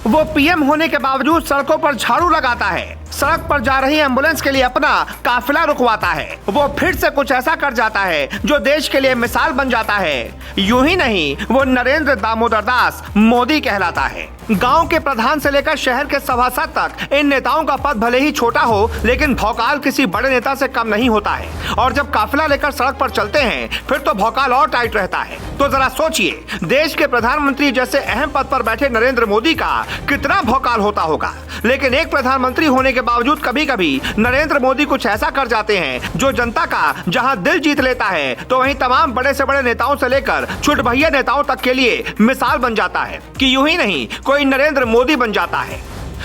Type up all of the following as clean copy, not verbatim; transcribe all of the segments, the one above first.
वो पीएम होने के बावजूद सड़कों पर झाड़ू लगाता है, सड़क पर जा रही एम्बुलेंस के लिए अपना काफिला रुकवाता है। वो फिर से कुछ ऐसा कर जाता है जो देश के लिए मिसाल बन जाता है। यूं ही नहीं, वो नरेंद्र दामोदर दास मोदी कहलाता है। गांव के प्रधान से लेकर शहर के सभासद तक इन नेताओं का पद भले ही छोटा हो, लेकिन भौकाल किसी बड़े नेता से कम नहीं होता है। और जब काफिला लेकर सड़क पर चलते हैं, फिर तो भौकाल और टाइट रहता है। तो जरा सोचिए, देश के प्रधानमंत्री जैसे अहम पद पर बैठे नरेंद्र मोदी का कितना भौकाल होता होगा। लेकिन एक प्रधानमंत्री होने के बावजूद कभी कभी नरेंद्र मोदी कुछ ऐसा कर जाते हैं जो जनता का जहां दिल जीत लेता है, तो वहीं तमाम बड़े से बड़े नेताओं से लेकर छुटभैया नेताओं तक के लिए मिसाल बन जाता है कि यूं ही नहीं, कोई नरेंद्र मोदी बन जाता है।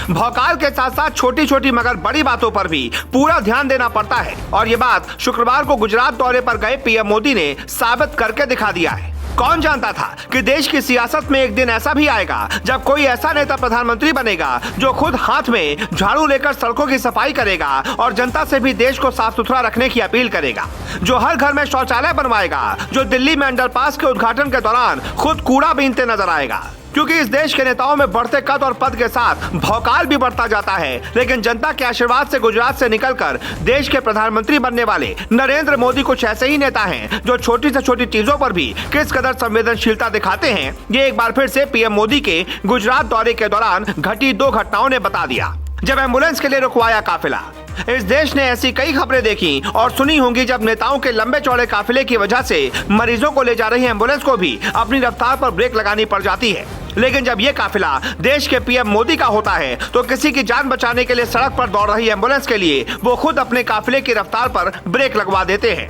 भौकाल के साथ साथ छोटी छोटी मगर बड़ी बातों पर भी पूरा ध्यान देना पड़ता है। और ये बात शुक्रवार को गुजरात दौरे पर गए पीएम मोदी ने साबित करके दिखा दिया है। कौन जानता था कि देश की सियासत में एक दिन ऐसा भी आएगा जब कोई ऐसा नेता प्रधानमंत्री बनेगा जो खुद हाथ में झाड़ू लेकर सड़कों की सफाई करेगा और जनता से भी देश को साफ सुथरा रखने की अपील करेगा, जो हर घर में शौचालय बनवाएगा, जो दिल्ली में अंडरपास के उद्घाटन के दौरान खुद कूड़ा बीनते नजर आएगा। क्योंकि इस देश के नेताओं में बढ़ते कद और पद के साथ भौकाल भी बढ़ता जाता है, लेकिन जनता के आशीर्वाद से गुजरात से निकलकर देश के प्रधानमंत्री बनने वाले नरेंद्र मोदी कुछ ऐसे ही नेता हैं जो छोटी से छोटी चीजों पर भी किस कदर संवेदनशीलता दिखाते हैं। ये एक बार फिर से पीएम मोदी के गुजरात दौरे के दौरान घटी 2 घटनाओं ने बता दिया। जब एम्बुलेंस के लिए रुकवाया काफिला। इस देश ने ऐसी कई खबरें देखी और सुनी होंगी जब नेताओं के लंबे चौड़े काफिले की वजह से मरीजों को ले जा रही एम्बुलेंस को भी अपनी रफ्तार पर ब्रेक लगानी पड़ जाती है। लेकिन जब ये काफिला देश के पीएम मोदी का होता है, तो किसी की जान बचाने के लिए सड़क पर दौड़ रही एम्बुलेंस के लिए वो खुद अपने काफिले की रफ्तार पर ब्रेक लगवा देते हैं।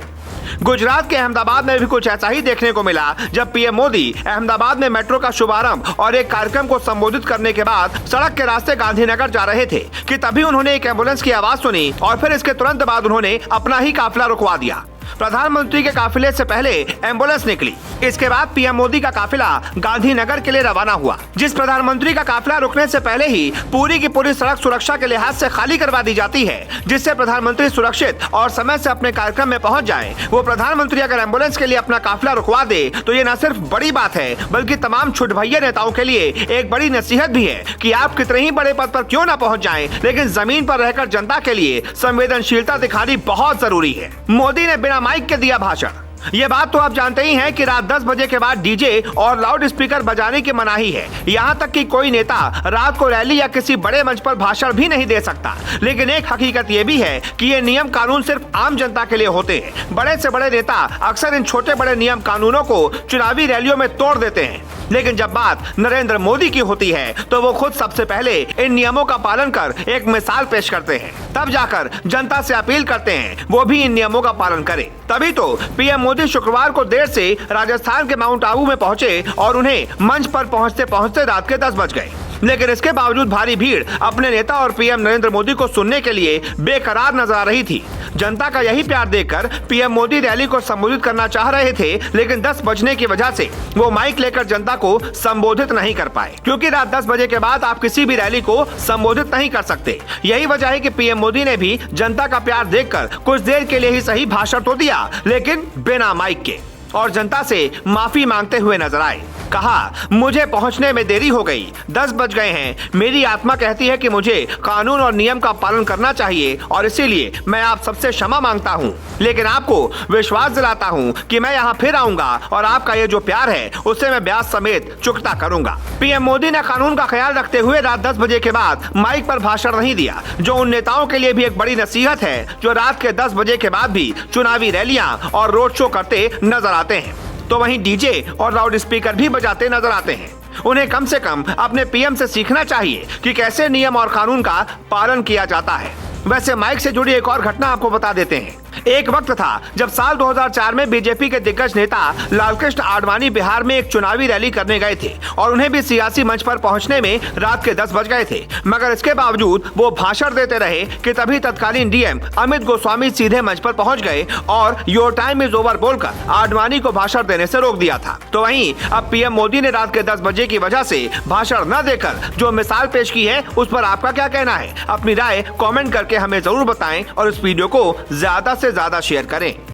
गुजरात के अहमदाबाद में भी कुछ ऐसा ही देखने को मिला जब पीएम मोदी अहमदाबाद में मेट्रो का शुभारंभ और एक कार्यक्रम को संबोधित करने के बाद सड़क के रास्ते गांधीनगर जा रहे थे कि तभी उन्होंने एक एम्बुलेंस की आवाज सुनी और फिर इसके तुरंत बाद उन्होंने अपना ही काफिला रुकवा दिया। प्रधानमंत्री के काफिले से पहले एम्बुलेंस निकली। इसके बाद पीएम मोदी का काफिला गांधीनगर के लिए रवाना हुआ। जिस प्रधानमंत्री का काफिला रुकने से पहले ही पूरी की पूरी सड़क सुरक्षा के लिहाज से खाली करवा दी जाती है, जिससे प्रधानमंत्री सुरक्षित और समय से अपने कार्यक्रम में पहुंच जाए, वो प्रधानमंत्री अगर एम्बुलेंस के लिए अपना काफिला रुकवा दे तो ये न सिर्फ बड़ी बात है, बल्कि तमाम छुटभैया नेताओं के लिए एक बड़ी नसीहत भी है कि आप कितने ही बड़े पद पर क्यों न पहुंच जाएं, लेकिन जमीन पर रहकर जनता के लिए संवेदनशीलता दिखानी बहुत जरूरी है। मोदी ने बिना माइक के दिया भाषण। ये बात तो आप जानते ही हैं कि रात 10 बजे के बाद डीजे और लाउड स्पीकर बजाने की मनाही है। यहाँ तक कि कोई नेता रात को रैली या किसी बड़े मंच पर भाषण भी नहीं दे सकता। लेकिन एक हकीकत ये भी है कि ये नियम कानून सिर्फ आम जनता के लिए होते हैं। बड़े से बड़े नेता अक्सर इन छोटे बड़े नियम कानूनों को चुनावी रैलियों में तोड़ देते हैं, लेकिन जब बात नरेंद्र मोदी की होती है तो वो खुद सबसे पहले इन नियमों का पालन कर एक मिसाल पेश करते हैं। तब जाकर जनता से अपील करते हैं वो भी इन नियमों का पालन करे। तभी तो पीएम मोदी शुक्रवार को देर से राजस्थान के माउंट आबू में पहुंचे और उन्हें मंच पर पहुंचते पहुंचते रात के 10 बज गए। लेकिन इसके बावजूद भारी भीड़ अपने नेता और पीएम नरेंद्र मोदी को सुनने के लिए बेकरार नजर आ रही थी। जनता का यही प्यार देखकर पीएम मोदी रैली को संबोधित करना चाह रहे थे, लेकिन 10 बजने की वजह से वो माइक लेकर जनता को संबोधित नहीं कर पाए, क्योंकि रात 10 बजे के बाद आप किसी भी रैली को संबोधित नहीं कर सकते। यही वजह है कि पीएम मोदी ने भी जनता का प्यार देखकर कुछ देर के लिए ही सही भाषण तो दिया, लेकिन बिना माइक के, और जनता से माफी मांगते हुए नजर आए। कहा, मुझे पहुंचने में देरी हो गई, 10 बज गए हैं। मेरी आत्मा कहती है कि मुझे कानून और नियम का पालन करना चाहिए और इसीलिए मैं आप सबसे क्षमा मांगता हूं, लेकिन आपको विश्वास दिलाता हूं कि मैं यहां फिर आऊंगा और आपका ये जो प्यार है उससे मैं ब्याज समेत चुकता करूंगा। पीएम मोदी ने कानून का ख्याल रखते हुए रात 10 बजे के बाद माइक पर भाषण नहीं दिया, जो उन नेताओं के लिए भी एक बड़ी नसीहत है जो रात के 10 बजे के बाद भी चुनावी रैलियां और रोड शो करते नजर आते हैं। तो वहीं डीजे और लाउड स्पीकर भी बजाते नजर आते हैं। उन्हें कम से कम अपने पीएम से सीखना चाहिए कि कैसे नियम और कानून का पालन किया जाता है। वैसे माइक से जुड़ी एक और घटना आपको बता देते हैं। एक वक्त था जब साल 2004 में बीजेपी के दिग्गज नेता लालकृष्ण आडवाणी बिहार में एक चुनावी रैली करने गए थे और उन्हें भी सियासी मंच पर पहुंचने में रात के 10 बज गए थे, मगर इसके बावजूद वो भाषण देते रहे कि तभी तत्कालीन डीएम अमित गोस्वामी सीधे मंच पर पहुंच गए और योर टाइम इज ओवर बोलकर आडवाणी को भाषण देने से रोक दिया था। तो वहीं अब पीएम मोदी ने रात के 10 बजे की वजह से भाषण न देकर जो मिसाल पेश की है, उस पर आपका क्या कहना है? अपनी राय कॉमेंट करके हमें जरूर बताएं और इस वीडियो को ज्यादा से ज्यादा शेयर करें।